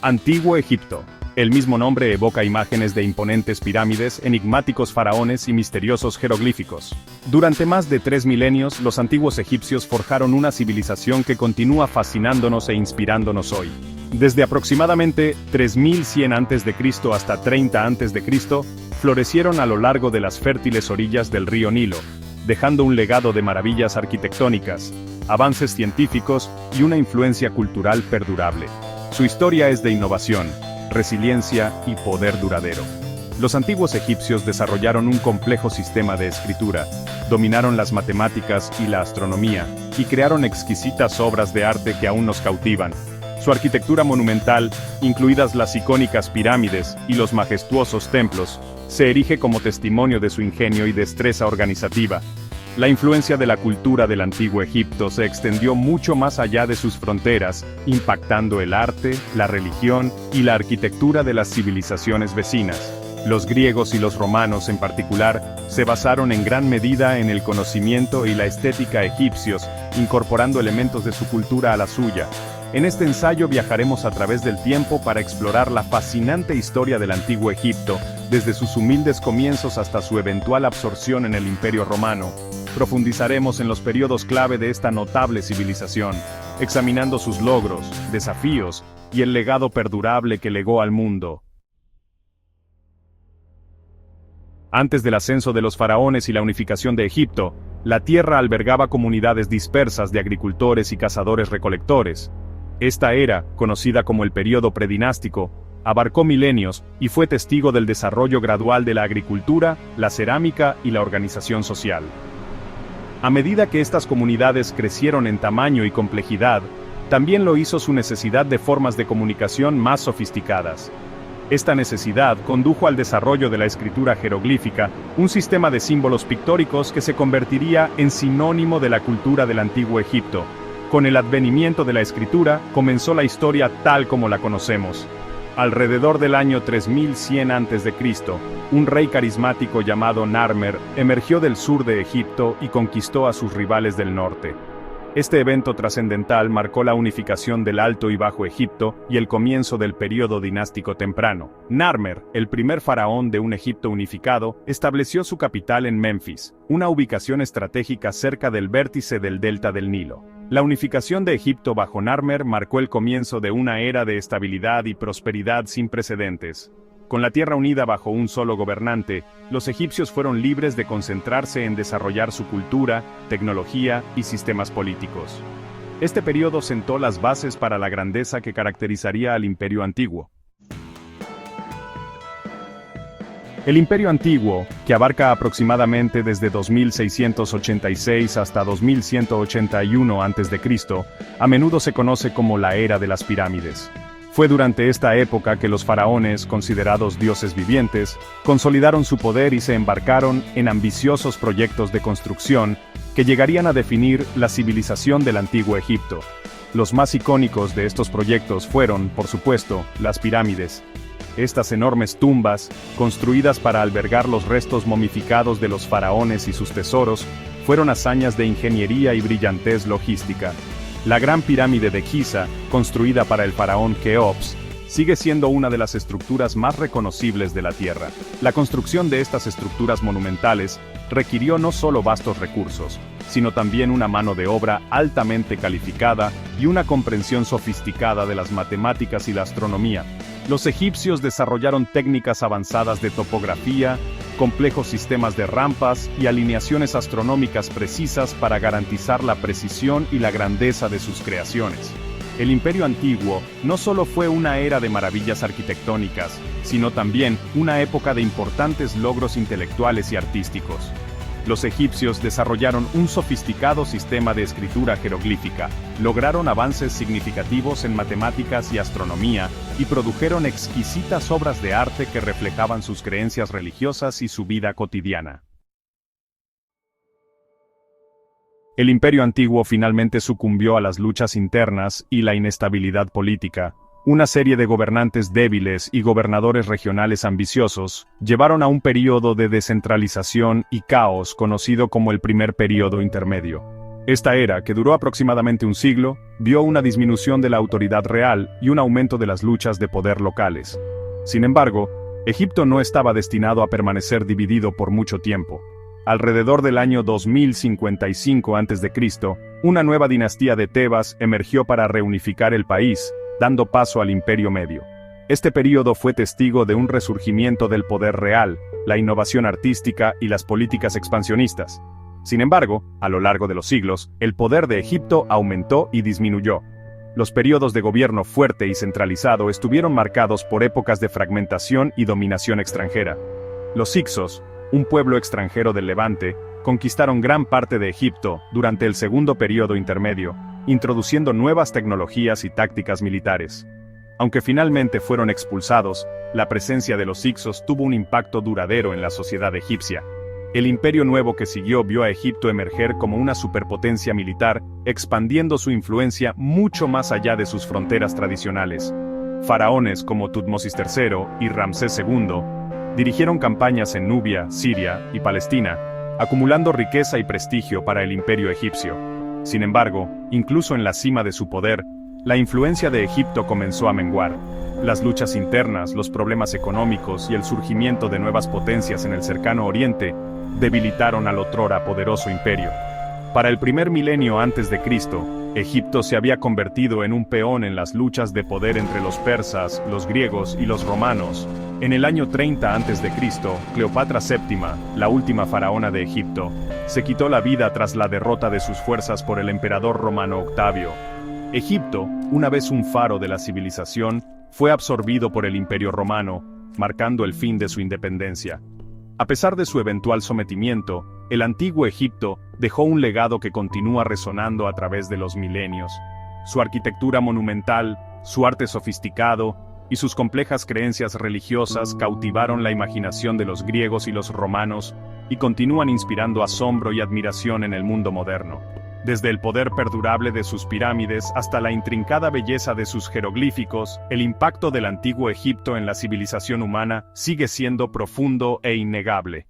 Antiguo Egipto. El mismo nombre evoca imágenes de imponentes pirámides, enigmáticos faraones y misteriosos jeroglíficos. Durante más de 3 milenios, los antiguos egipcios forjaron una civilización que continúa fascinándonos e inspirándonos hoy. Desde aproximadamente 3100 a.C. hasta 30 a.C., florecieron a lo largo de las fértiles orillas del río Nilo, dejando un legado de maravillas arquitectónicas, avances científicos y una influencia cultural perdurable. Su historia es de innovación, resiliencia y poder duradero. Los antiguos egipcios desarrollaron un complejo sistema de escritura, dominaron las matemáticas y la astronomía, y crearon exquisitas obras de arte que aún nos cautivan. Su arquitectura monumental, incluidas las icónicas pirámides y los majestuosos templos, se erige como testimonio de su ingenio y destreza organizativa. La influencia de la cultura del antiguo Egipto se extendió mucho más allá de sus fronteras, impactando el arte, la religión y la arquitectura de las civilizaciones vecinas. Los griegos y los romanos en particular, se basaron en gran medida en el conocimiento y la estética egipcios, incorporando elementos de su cultura a la suya. En este ensayo viajaremos a través del tiempo para explorar la fascinante historia del antiguo Egipto, desde sus humildes comienzos hasta su eventual absorción en el Imperio Romano. Profundizaremos en los periodos clave de esta notable civilización, examinando sus logros, desafíos y el legado perdurable que legó al mundo. Antes del ascenso de los faraones y la unificación de Egipto, la tierra albergaba comunidades dispersas de agricultores y cazadores-recolectores. Esta era, conocida como el período predinástico, abarcó milenios y fue testigo del desarrollo gradual de la agricultura, la cerámica y la organización social. A medida que estas comunidades crecieron en tamaño y complejidad, también lo hizo su necesidad de formas de comunicación más sofisticadas. Esta necesidad condujo al desarrollo de la escritura jeroglífica, un sistema de símbolos pictóricos que se convertiría en sinónimo de la cultura del antiguo Egipto. Con el advenimiento de la escritura, comenzó la historia tal como la conocemos. Alrededor del año 3100 a.C., un rey carismático llamado Narmer emergió del sur de Egipto y conquistó a sus rivales del norte. Este evento trascendental marcó la unificación del Alto y Bajo Egipto y el comienzo del período dinástico temprano. Narmer, el primer faraón de un Egipto unificado, estableció su capital en Menfis, una ubicación estratégica cerca del vértice del delta del Nilo. La unificación de Egipto bajo Narmer marcó el comienzo de una era de estabilidad y prosperidad sin precedentes. Con la tierra unida bajo un solo gobernante, los egipcios fueron libres de concentrarse en desarrollar su cultura, tecnología y sistemas políticos. Este periodo sentó las bases para la grandeza que caracterizaría al Imperio Antiguo. El Imperio Antiguo, que abarca aproximadamente desde 2686 hasta 2181 a.C., a menudo se conoce como la Era de las Pirámides. Fue durante esta época que los faraones, considerados dioses vivientes, consolidaron su poder y se embarcaron en ambiciosos proyectos de construcción que llegarían a definir la civilización del antiguo Egipto. Los más icónicos de estos proyectos fueron, por supuesto, las pirámides. Estas enormes tumbas, construidas para albergar los restos momificados de los faraones y sus tesoros, fueron hazañas de ingeniería y brillantez logística. La Gran Pirámide de Giza, construida para el faraón Keops, sigue siendo una de las estructuras más reconocibles de la Tierra. La construcción de estas estructuras monumentales requirió no solo vastos recursos, sino también una mano de obra altamente calificada y una comprensión sofisticada de las matemáticas y la astronomía. Los egipcios desarrollaron técnicas avanzadas de topografía, complejos sistemas de rampas y alineaciones astronómicas precisas para garantizar la precisión y la grandeza de sus creaciones. El Imperio Antiguo no solo fue una era de maravillas arquitectónicas, sino también una época de importantes logros intelectuales y artísticos. Los egipcios desarrollaron un sofisticado sistema de escritura jeroglífica, lograron avances significativos en matemáticas y astronomía, y produjeron exquisitas obras de arte que reflejaban sus creencias religiosas y su vida cotidiana. El Imperio Antiguo finalmente sucumbió a las luchas internas y la inestabilidad política. Una serie de gobernantes débiles y gobernadores regionales ambiciosos llevaron a un período de descentralización y caos conocido como el Primer Período Intermedio. Esta era, que duró aproximadamente un siglo, vio una disminución de la autoridad real y un aumento de las luchas de poder locales. Sin embargo, Egipto no estaba destinado a permanecer dividido por mucho tiempo. Alrededor del año 2055 a.C., una nueva dinastía de Tebas emergió para reunificar el país, dando paso al Imperio Medio. Este período fue testigo de un resurgimiento del poder real, la innovación artística y las políticas expansionistas. Sin embargo, a lo largo de los siglos, el poder de Egipto aumentó y disminuyó. Los periodos de gobierno fuerte y centralizado estuvieron marcados por épocas de fragmentación y dominación extranjera. Los Hicsos, un pueblo extranjero del Levante, conquistaron gran parte de Egipto durante el segundo periodo intermedio, introduciendo nuevas tecnologías y tácticas militares. Aunque finalmente fueron expulsados, la presencia de los Hicsos tuvo un impacto duradero en la sociedad egipcia. El imperio nuevo que siguió vio a Egipto emerger como una superpotencia militar, expandiendo su influencia mucho más allá de sus fronteras tradicionales. Faraones como Tutmosis III y Ramsés II dirigieron campañas en Nubia, Siria y Palestina, acumulando riqueza y prestigio para el imperio egipcio. Sin embargo, incluso en la cima de su poder, la influencia de Egipto comenzó a menguar. Las luchas internas, los problemas económicos y el surgimiento de nuevas potencias en el cercano Oriente debilitaron al otrora poderoso imperio. Para el primer milenio antes de Cristo, Egipto se había convertido en un peón en las luchas de poder entre los persas, los griegos y los romanos. En el año 30 a.C., Cleopatra VII, la última faraona de Egipto, se quitó la vida tras la derrota de sus fuerzas por el emperador romano Octavio. Egipto, una vez un faro de la civilización, fue absorbido por el Imperio Romano, marcando el fin de su independencia. A pesar de su eventual sometimiento, el antiguo Egipto dejó un legado que continúa resonando a través de los milenios. Su arquitectura monumental, su arte sofisticado y sus complejas creencias religiosas cautivaron la imaginación de los griegos y los romanos y continúan inspirando asombro y admiración en el mundo moderno. Desde el poder perdurable de sus pirámides hasta la intrincada belleza de sus jeroglíficos, el impacto del antiguo Egipto en la civilización humana sigue siendo profundo e innegable.